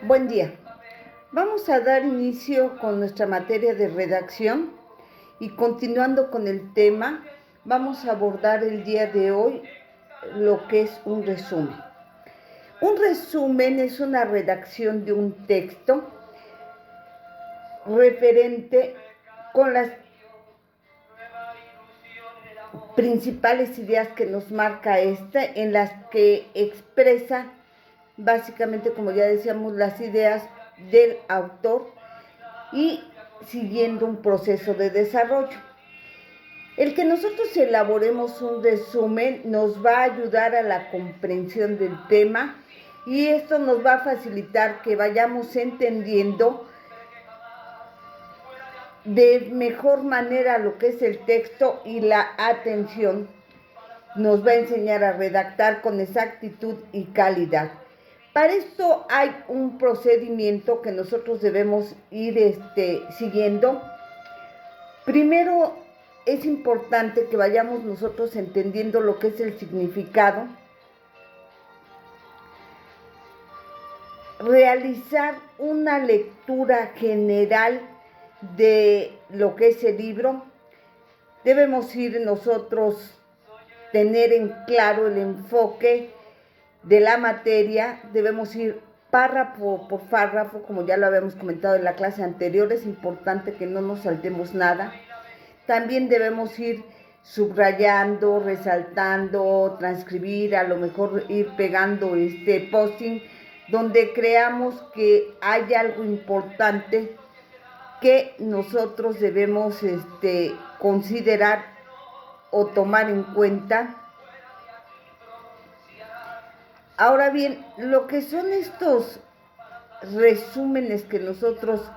Buen día. Vamos a dar inicio con nuestra materia de redacción y continuando con el tema, vamos a abordar el día de hoy lo que es un resumen. Un resumen es una redacción de un texto referente con las principales ideas que nos marca en las que expresa básicamente, como ya decíamos, las ideas del autor y siguiendo un proceso de desarrollo. El que nosotros elaboremos un resumen nos va a ayudar a la comprensión del tema y esto nos va a facilitar que vayamos entendiendo de mejor manera lo que es el texto y la atención. Nos va a enseñar a redactar con exactitud y calidad. Para esto hay un procedimiento que nosotros debemos ir siguiendo. Primero es importante que vayamos nosotros entendiendo lo que es el significado, realizar una lectura general de lo que es el libro. Debemos ir nosotros tener en claro el enfoque de la materia, debemos ir párrafo por párrafo, como ya lo habíamos comentado en la clase anterior, es importante que no nos saltemos nada. También debemos ir subrayando, resaltando, transcribir, a lo mejor ir pegando posting, donde creamos que hay algo importante que nosotros debemos considerar o tomar en cuenta. Ahora bien, lo que son estos resúmenes que nosotros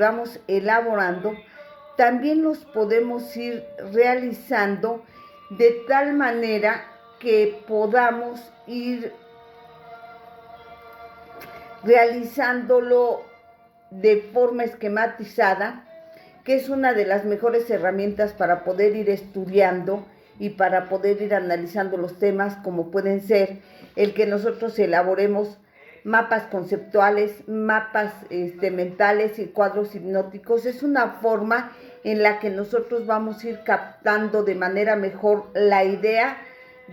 vamos elaborando, también los podemos ir realizando de tal manera que podamos ir realizándolo de forma esquematizada, que es una de las mejores herramientas para poder ir estudiando y para poder ir analizando los temas, como pueden ser el que nosotros elaboremos mapas conceptuales, mapas mentales y cuadros hipnóticos. Es una forma en la que nosotros vamos a ir captando de manera mejor la idea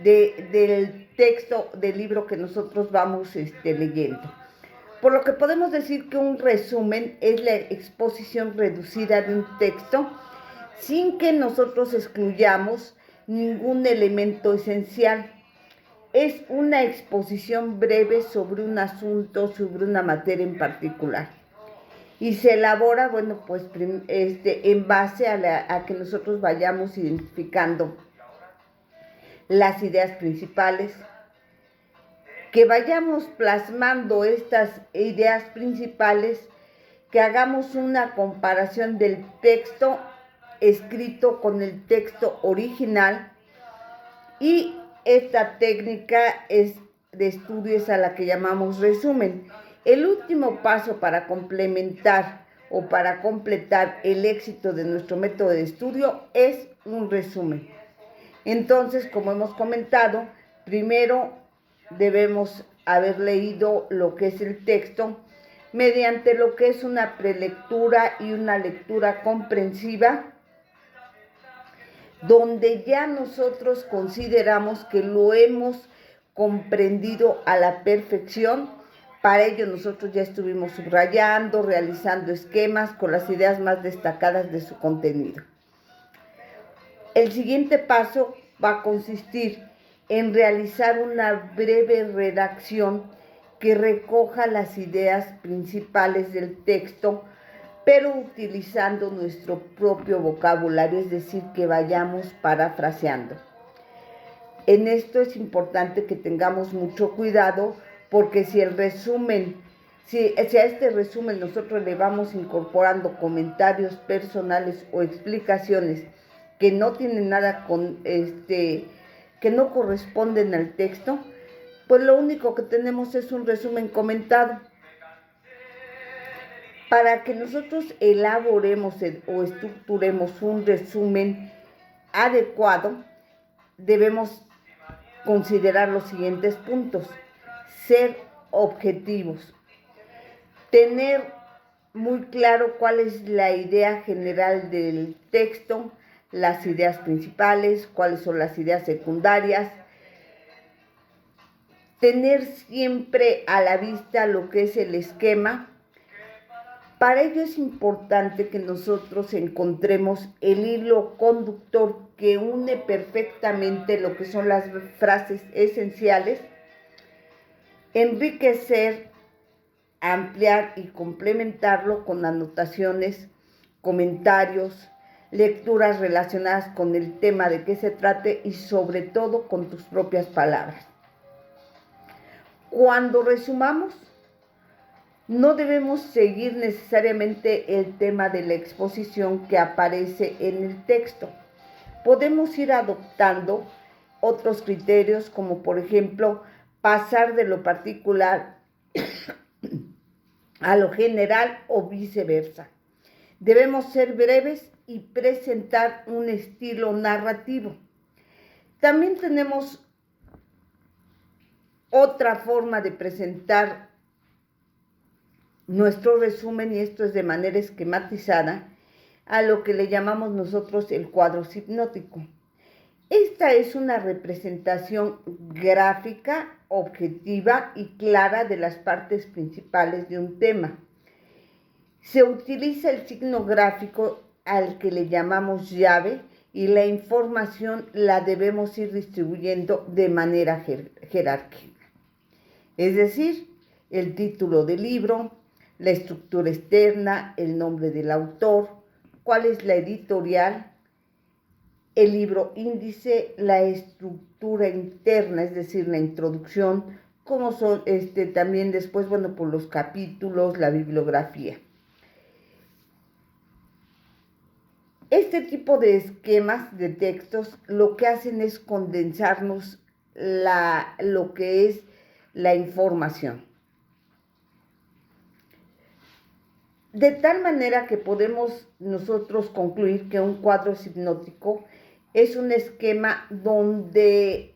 del texto del libro que nosotros vamos leyendo. Por lo que podemos decir que un resumen es la exposición reducida de un texto sin que nosotros excluyamos ningún elemento esencial. Es una exposición breve sobre un asunto, sobre una materia en particular. Y se elabora, en base a que nosotros vayamos identificando las ideas principales, que vayamos plasmando estas ideas principales, que hagamos una comparación del texto escrito con el texto original, y esta técnica de estudio es a la que llamamos resumen. El último paso para complementar o para completar el éxito de nuestro método de estudio es un resumen. Entonces, como hemos comentado, primero debemos haber leído lo que es el texto mediante lo que es una prelectura y una lectura comprensiva, donde ya nosotros consideramos que lo hemos comprendido a la perfección. Para ello nosotros ya estuvimos subrayando, realizando esquemas con las ideas más destacadas de su contenido. El siguiente paso va a consistir en realizar una breve redacción que recoja las ideas principales del texto, pero utilizando nuestro propio vocabulario, es decir, que vayamos parafraseando. En esto es importante que tengamos mucho cuidado, porque si a este resumen nosotros le vamos incorporando comentarios personales o explicaciones que no tienen nada que no corresponden al texto, pues lo único que tenemos es un resumen comentado. Para que nosotros elaboremos o estructuremos un resumen adecuado, debemos considerar los siguientes puntos. Ser objetivos. tener muy claro cuál es la idea general del texto, las ideas principales, cuáles son las ideas secundarias, tener siempre a la vista lo que es el esquema. Para ello es importante que nosotros encontremos el hilo conductor que une perfectamente lo que son las frases esenciales, enriquecer, ampliar y complementarlo con anotaciones, comentarios, lecturas relacionadas con el tema de qué se trate y sobre todo con tus propias palabras. Cuando resumamos, no debemos seguir necesariamente el tema de la exposición que aparece en el texto. Podemos ir adoptando otros criterios como por ejemplo pasar de lo particular a lo general o viceversa. Debemos ser breves y presentar un estilo narrativo. También tenemos otra forma de presentar nuestro resumen, y esto es de manera esquematizada, a lo que le llamamos nosotros el cuadro hipnótico. Esta es una representación gráfica, objetiva y clara de las partes principales de un tema. Se utiliza el signo gráfico al que le llamamos llave y la información la debemos ir distribuyendo de manera jerárquica. Es decir, el título del libro, la estructura externa, el nombre del autor, cuál es la editorial, el libro índice, la estructura interna, es decir, la introducción, como son también después, por los capítulos, la bibliografía. Este tipo de esquemas de textos lo que hacen es condensarnos lo que es la información. De tal manera que podemos nosotros concluir que un cuadro hipnótico es un esquema donde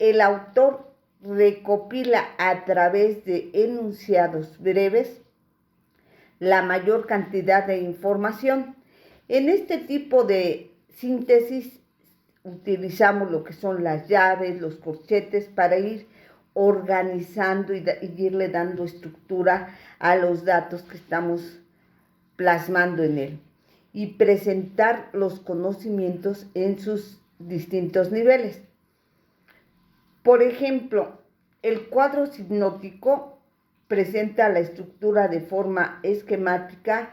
el autor recopila a través de enunciados breves la mayor cantidad de información. En este tipo de síntesis utilizamos lo que son las llaves, los corchetes para ir organizando y irle dando estructura a los datos que estamos plasmando en él y presentar los conocimientos en sus distintos niveles. Por ejemplo, el cuadro hipnótico presenta la estructura de forma esquemática,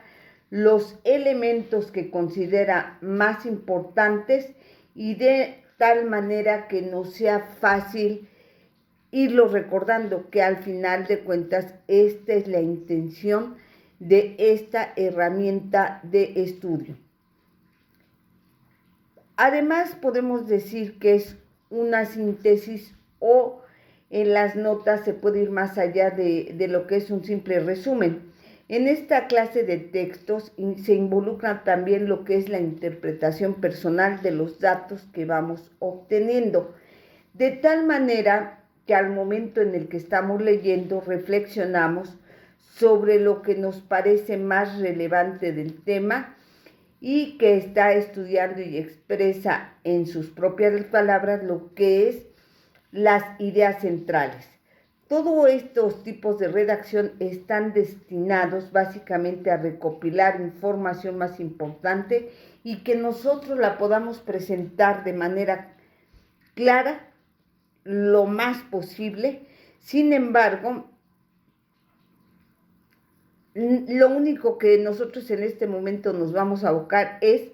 los elementos que considera más importantes y de tal manera que nos sea fácil irlo recordando, que al final de cuentas esta es la intención de esta herramienta de estudio. Además, podemos decir que es una síntesis o en las notas se puede ir más allá de lo que es un simple resumen. En esta clase de textos se involucra también lo que es la interpretación personal de los datos que vamos obteniendo, de tal manera que al momento en el que estamos leyendo reflexionamos sobre lo que nos parece más relevante del tema y que está estudiando y expresa en sus propias palabras lo que es las ideas centrales. Todos estos tipos de redacción están destinados básicamente a recopilar información más importante y que nosotros la podamos presentar de manera clara lo más posible. Sin embargo, lo único que nosotros en este momento nos vamos a abocar es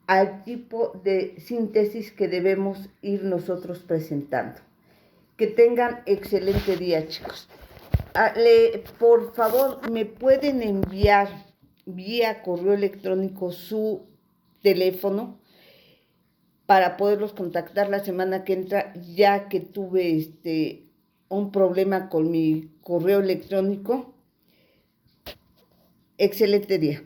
al tipo de síntesis que debemos ir nosotros presentando. Que tengan excelente día, chicos. Por favor, me pueden enviar vía correo electrónico su teléfono para poderlos contactar la semana que entra, ya que tuve un problema con mi correo electrónico. Excelente día.